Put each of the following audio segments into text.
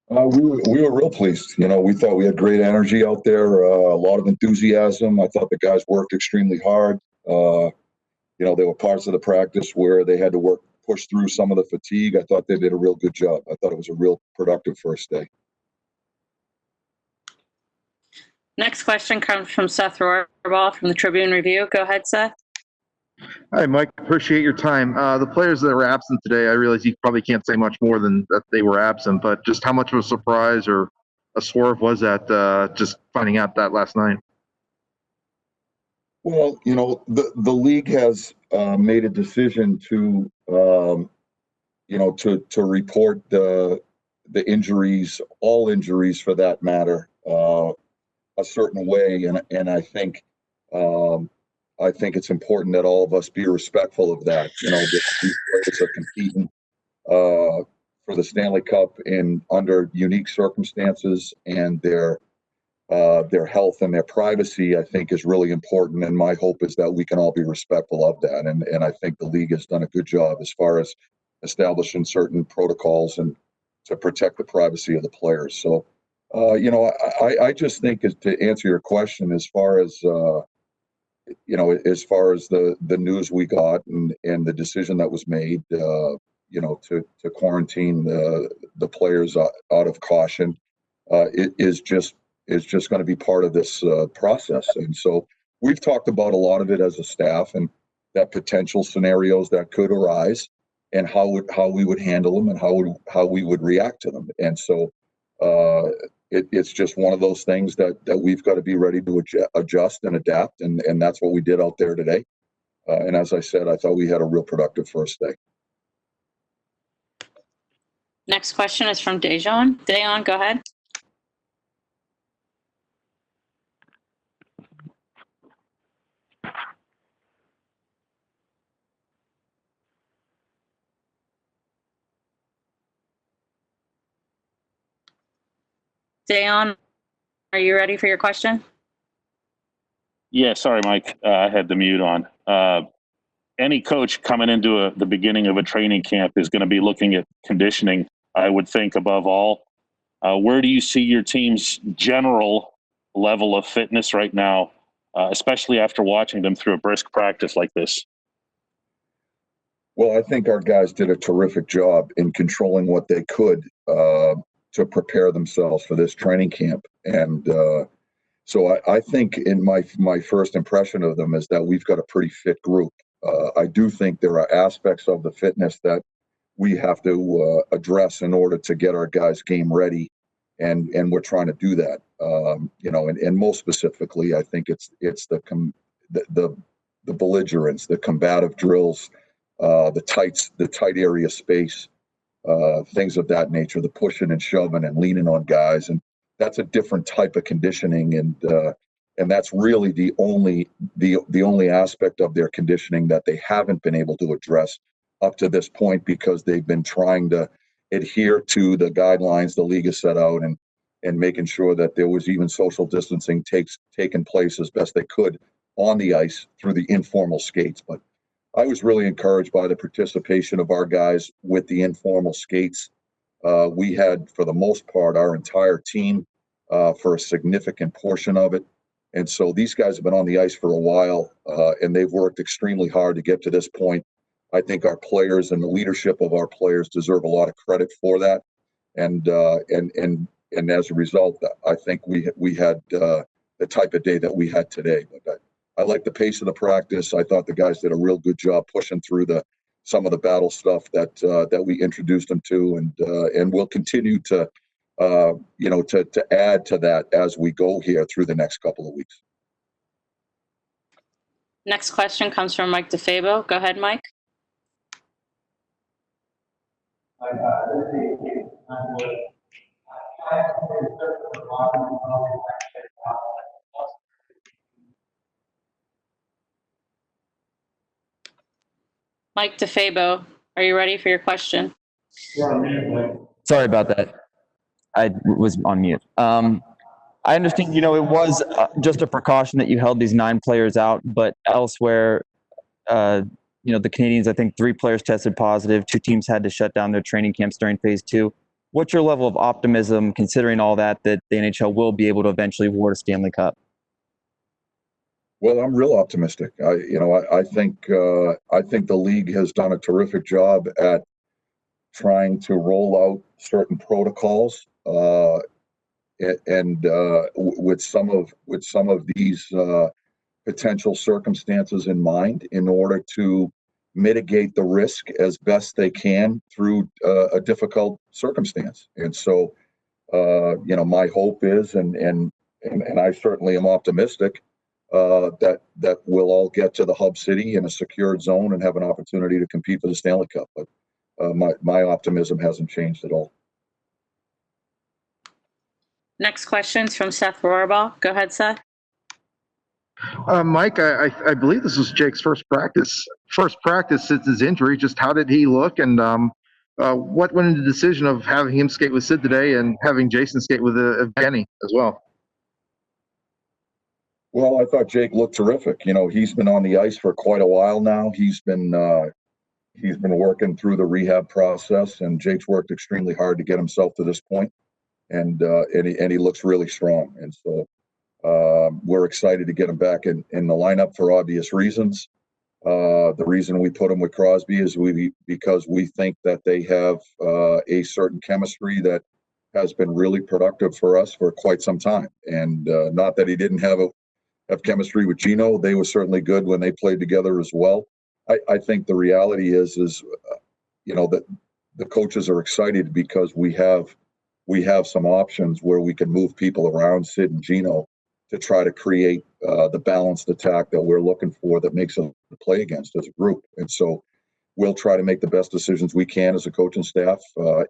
We were real pleased. We thought we had great energy out there, a lot of enthusiasm. I thought the guys worked extremely hard. There were parts of the practice where they had to push through some of the fatigue. I thought they did a real good job. I thought it was a real productive first day. Next question comes from Seth Rohrball from the Tribune Review. Go ahead, Seth. Hi, Mike. Appreciate your time. The players that were absent today, I realize you probably can't say much more than that they were absent, but just how much of a surprise or a swerve was that just finding out that last night? Well, the league has made a decision to report the injuries, all injuries for that matter, a certain way, and I think it's important that all of us be respectful of that. These players are competing for the Stanley Cup under unique circumstances, and their health and their privacy, I think, is really important. And my hope is that we can all be respectful of that. And I think the league has done a good job as far as establishing certain protocols and to protect the privacy of the players. So, I just think, to answer your question, as far as the news we got and the decision that was made, to quarantine the players out of caution, it is just going to be part of this process. And so we've talked about a lot of it as a staff, and that potential scenarios that could arise, and how we would handle them, and how we would react to them. And so it's just one of those things that we've got to be ready to adjust and adapt, and that's what we did out there today. And as I said, I thought we had a real productive first day. Next question is from Dejan. Dejan, go ahead. Dejan, are you ready for your question? Yeah, sorry, Mike. I had the mute on. Any coach coming into the beginning of a training camp is going to be looking at conditioning, I would think, above all. Where do you see your team's general level of fitness right now, especially after watching them through a brisk practice like this? Well, I think our guys did a terrific job in controlling what they could to prepare themselves for this training camp. And so I think in my first impression of them is that we've got a pretty fit group. I do think there are aspects of the fitness that we have to address in order to get our guys game ready, and we're trying to do that. And most specifically, I think it's the belligerence, the combative drills, the tight area space, things of that nature, the pushing and shoving and leaning on guys, and that's a different type of conditioning, and that's really the only aspect of their conditioning that they haven't been able to address up to this point, because they've been trying to adhere to the guidelines the league has set out, and making sure that there was even social distancing taking place as best they could on the ice through the informal skates. But I was really encouraged by the participation of our guys with the informal skates. We had, for the most part, our entire team for a significant portion of it. And so these guys have been on the ice for a while, and they've worked extremely hard to get to this point. I think our players and the leadership of our players deserve a lot of credit for that. And as a result, I think we had the type of day that we had today. But I like the pace of the practice. I thought the guys did a real good job pushing through some of the battle stuff that we introduced them to, and we'll continue to add to that as we go here through the next couple of weeks. Next question comes from Mike DeFabo. Go ahead, Mike. Mike DeFabo, are you ready for your question? Sorry about that. I was on mute. I understand, it was just a precaution that you held these 9 players out, but elsewhere, the Canadians, I think 3 players tested positive. 2 teams had to shut down their training camps during phase 2. what's your level of optimism, considering all that the NHL will be able to eventually award a Stanley Cup? Well, I'm real optimistic. I think the league has done a terrific job at trying to roll out certain protocols, and with some of these potential circumstances in mind, in order to mitigate the risk as best they can through a difficult circumstance. And so, my hope is, and I certainly am optimistic, that we'll all get to the hub city in a secured zone and have an opportunity to compete for the Stanley Cup. But my optimism hasn't changed at all. Next question's from Seth Rohrbach. Go ahead, Seth. Mike, I believe this was Jake's first practice since his injury. Just how did he look, and what went into the decision of having him skate with Sid today and having Jason skate with Evgeny as well? Well, I thought Jake looked terrific. He's been on the ice for quite a while now. He's been working through the rehab process, and Jake's worked extremely hard to get himself to this point, and he looks really strong. And so we're excited to get him back in the lineup for obvious reasons. The reason we put him with Crosby is because we think that they have a certain chemistry that has been really productive for us for quite some time. And not that he didn't have chemistry with Gino. They were certainly good when they played together as well. I think the reality is that the coaches are excited because we have some options where we can move people around Sid and Gino to try to create the balanced attack that we're looking for, that makes us play against as a group. And so we'll try to make the best decisions we can as a coaching staff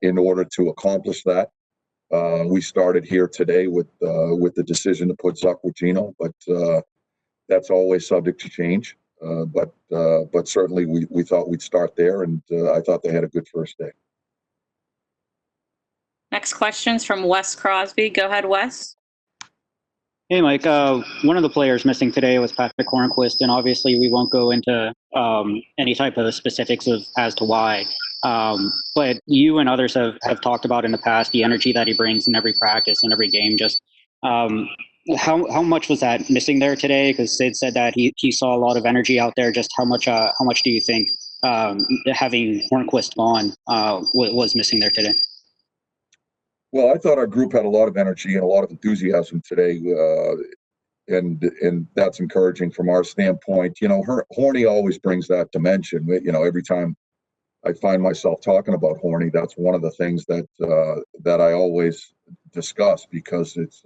in order to accomplish that. We started here today with the decision to put Zuck with Gino, but that's always subject to change. But certainly we thought we'd start there, and I thought they had a good first day. Next question's from Wes Crosby. Go ahead, Wes. Hey, Mike. One of the players missing today was Patrick Hornquist, and obviously we won't go into any type of specifics as to why. But you and others have talked about in the past the energy that he brings in every practice and every game. Just how much was that missing there today? Because Sid said that he saw a lot of energy out there. Just how much do you think having Hornquist gone was missing there today? Well, I thought our group had a lot of energy and a lot of enthusiasm today, and that's encouraging from our standpoint. Horny always brings that dimension. Every time I find myself talking about Horny, that's one of the things that I always discuss, because it's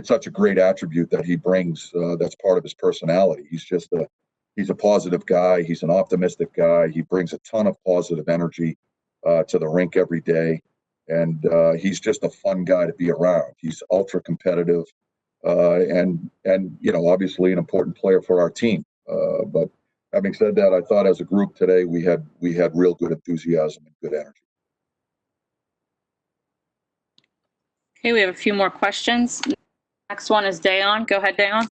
such a great attribute that he brings. That's part of his personality. He's a positive guy. He's an optimistic guy. He brings a ton of positive energy to the rink every day. And he's just a fun guy to be around. He's ultra competitive, and obviously an important player for our team. But having said that, I thought as a group today we had real good enthusiasm and good energy. Okay, we have a few more questions. Next one is Dayon. Go ahead, Dayon.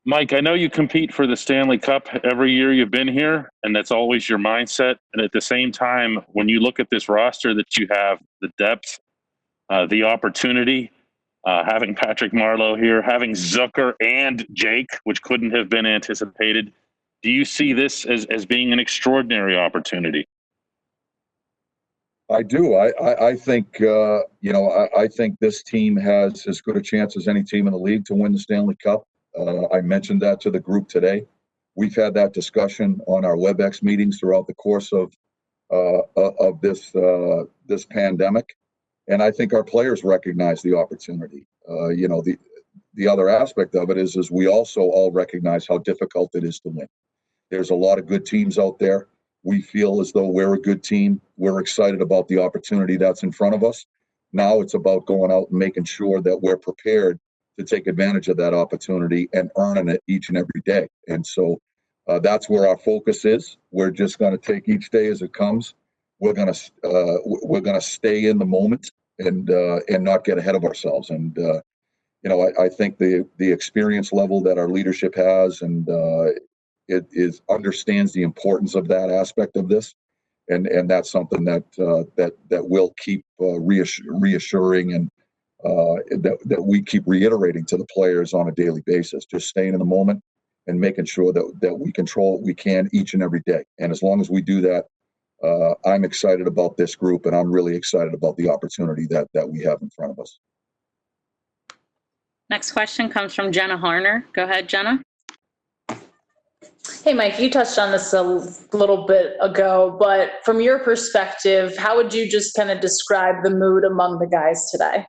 Mike, I know you compete for the Stanley Cup every year you've been here, and that's always your mindset. And at the same time, when you look at this roster that you have, the depth, the opportunity, having Patrick Marleau here, having Zucker and Jake, which couldn't have been anticipated, do you see this as being an extraordinary opportunity? I do. I think I think this team has as good a chance as any team in the league to win the Stanley Cup. I mentioned that to the group today. We've had that discussion on our WebEx meetings throughout the course of this pandemic, and I think our players recognize the opportunity. The other aspect of it is we also all recognize how difficult it is to win. There's a lot of good teams out there. We feel as though we're a good team. We're excited about the opportunity that's in front of us. Now it's about going out and making sure that we're prepared to take advantage of that opportunity and earning it each and every day. And so that's where our focus is. We're just going to take each day as it comes. We're going to stay in the moment and not get ahead of ourselves. And I think the experience level that our leadership has, and it understands the importance of that aspect of this. and that's something that we'll keep reassuring and that we keep reiterating to the players on a daily basis. Just staying in the moment and making sure that we control what we can each and every day. And as long as we do that, I'm excited about this group, and I'm really excited about the opportunity that we have in front of us. Next question comes from Jenna Harner. Go ahead, Jenna. Hey, Mike, you touched on this a little bit ago, but from your perspective, how would you just kind of describe the mood among the guys today?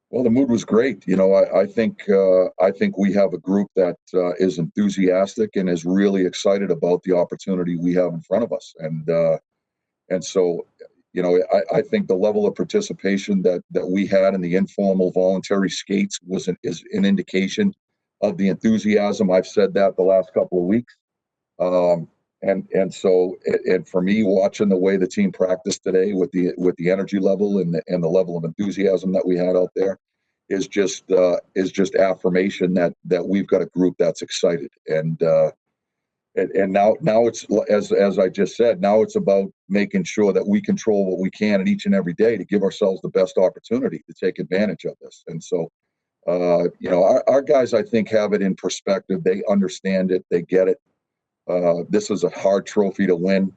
Well, the mood was great. You know, I think we have a group that is enthusiastic and is really excited about the opportunity we have in front of us. And so, you know, I think the level of participation that we had in the informal voluntary skates is an indication of the enthusiasm. I've said that the last couple of weeks. And so for me, watching the way the team practiced today with the energy level and the level of enthusiasm that we had out there is just affirmation that we've got a group that's excited. And now it's, as I just said, now it's about making sure that we control what we can each and every day to give ourselves the best opportunity to take advantage of this. And so, you know, our guys, I think, have it in perspective. They understand it. They get it. This is a hard trophy to win,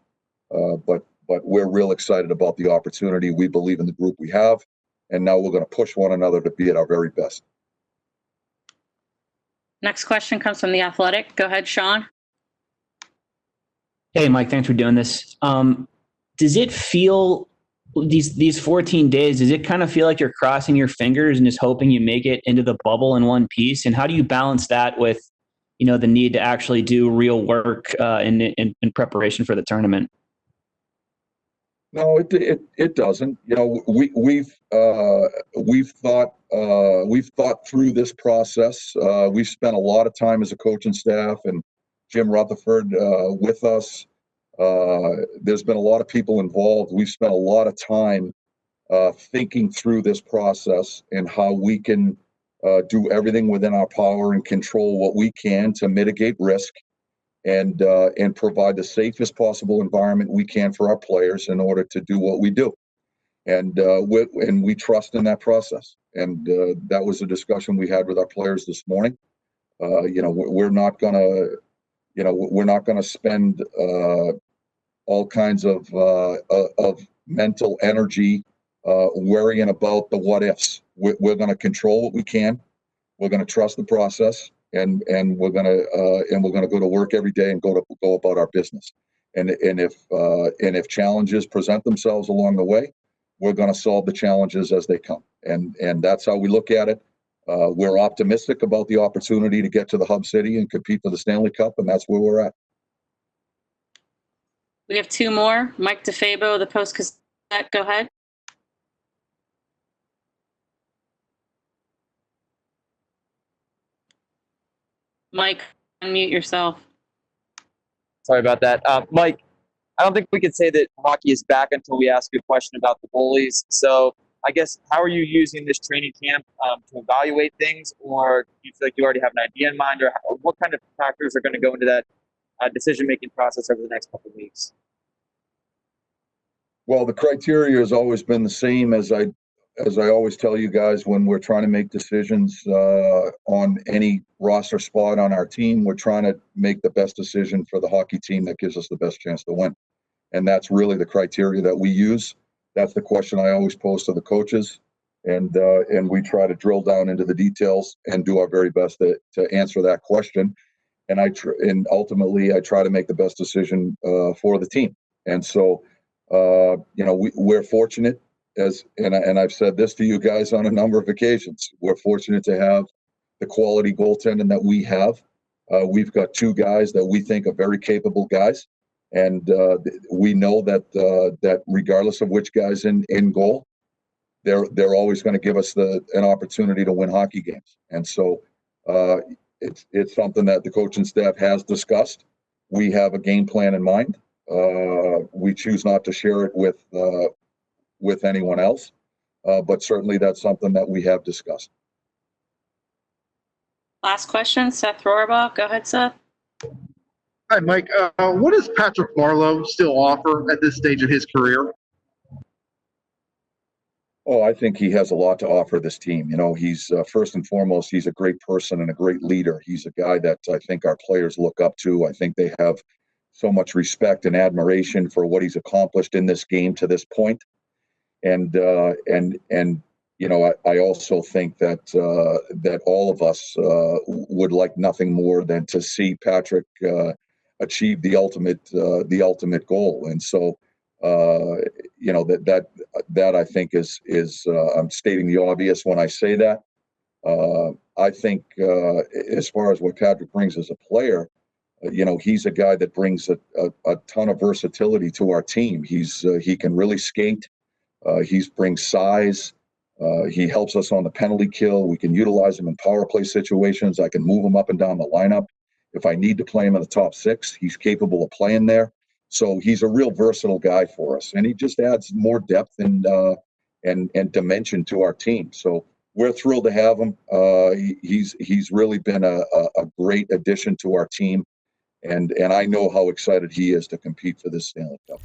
but we're real excited about the opportunity. We believe in the group we have, and now we're going to push one another to be at our very best. Next question comes from The Athletic. Go ahead, Sean. Hey, Mike, thanks for doing this. Does it feel, these 14 days, does it kind of feel like you're crossing your fingers and just hoping you make it into the bubble in one piece? And how do you balance that with, you know, the need to actually do real work in preparation for the tournament? No, it doesn't. You know, we've thought through this process. We've spent a lot of time as a coaching staff, and Jim Rutherford with us. There's been a lot of people involved. We've spent a lot of time thinking through this process and how we can do everything within our power and control what we can to mitigate risk and provide the safest possible environment we can for our players in order to do what we do. And we trust in that process. And that was a discussion we had with our players this morning. You know, we're not gonna spend all kinds of mental energy worrying about the what ifs. We're going to control what we can. We're going to trust the process, and we're going to go to work every day and go about our business. And if challenges present themselves along the way, we're going to solve the challenges as they come. And that's how we look at it. We're optimistic about the opportunity to get to the hub city and compete for the Stanley Cup, and that's where we're at. We have two more. Mike DeFabo, the Post-Gazette. Go ahead. Mike, unmute yourself. Sorry about that. Mike, I don't think we could say that hockey is back until we ask you a question about the goalies. So I guess, how are you using this training camp to evaluate things, or do you feel like you already have an idea in mind, or what kind of factors are going to go into that decision-making process over the next couple of weeks? Well, the criteria has always been the same as I always tell you guys when we're trying to make decisions on any roster spot on our team. We're trying to make the best decision for the hockey team that gives us the best chance to win. And that's really the criteria that we use. That's the question I always pose to the coaches. And we try to drill down into the details and do our very best to answer that question. And ultimately, I try to make the best decision for the team. And so, you know, we're fortunate, and I've said this to you guys on a number of occasions. We're fortunate to have the quality goaltending that we have. We've got two guys that we think are very capable guys, and we know that regardless of which guy's in goal, they're always going to give us an opportunity to win hockey games. And so it's something that the coaching staff has discussed. We have a game plan in mind. We choose not to share it with anyone else, but certainly that's something that we have discussed. Last question, Seth Rohrabaugh. Go ahead, Seth. Hi, Mike. What does Patrick Marleau still offer at this stage of his career? Oh, I think he has a lot to offer this team. You know, he's first and foremost, he's a great person and a great leader. He's a guy that I think our players look up to. I think they have so much respect and admiration for what he's accomplished in this game to this point. And you know, I also think that that all of us would like nothing more than to see Patrick achieve the ultimate goal. And so, you know, that I think is I'm stating the obvious when I say that. I think as far as what Patrick brings as a player, you know, he's a guy that brings a ton of versatility to our team. He can really skate. He brings size. He helps us on the penalty kill. We can utilize him in power play situations. I can move him up and down the lineup. If I need to play him in the top six, he's capable of playing there. So he's a real versatile guy for us, and he just adds more depth and dimension to our team. So we're thrilled to have him. He's really been a great addition to our team, and I know how excited he is to compete for this Stanley Cup.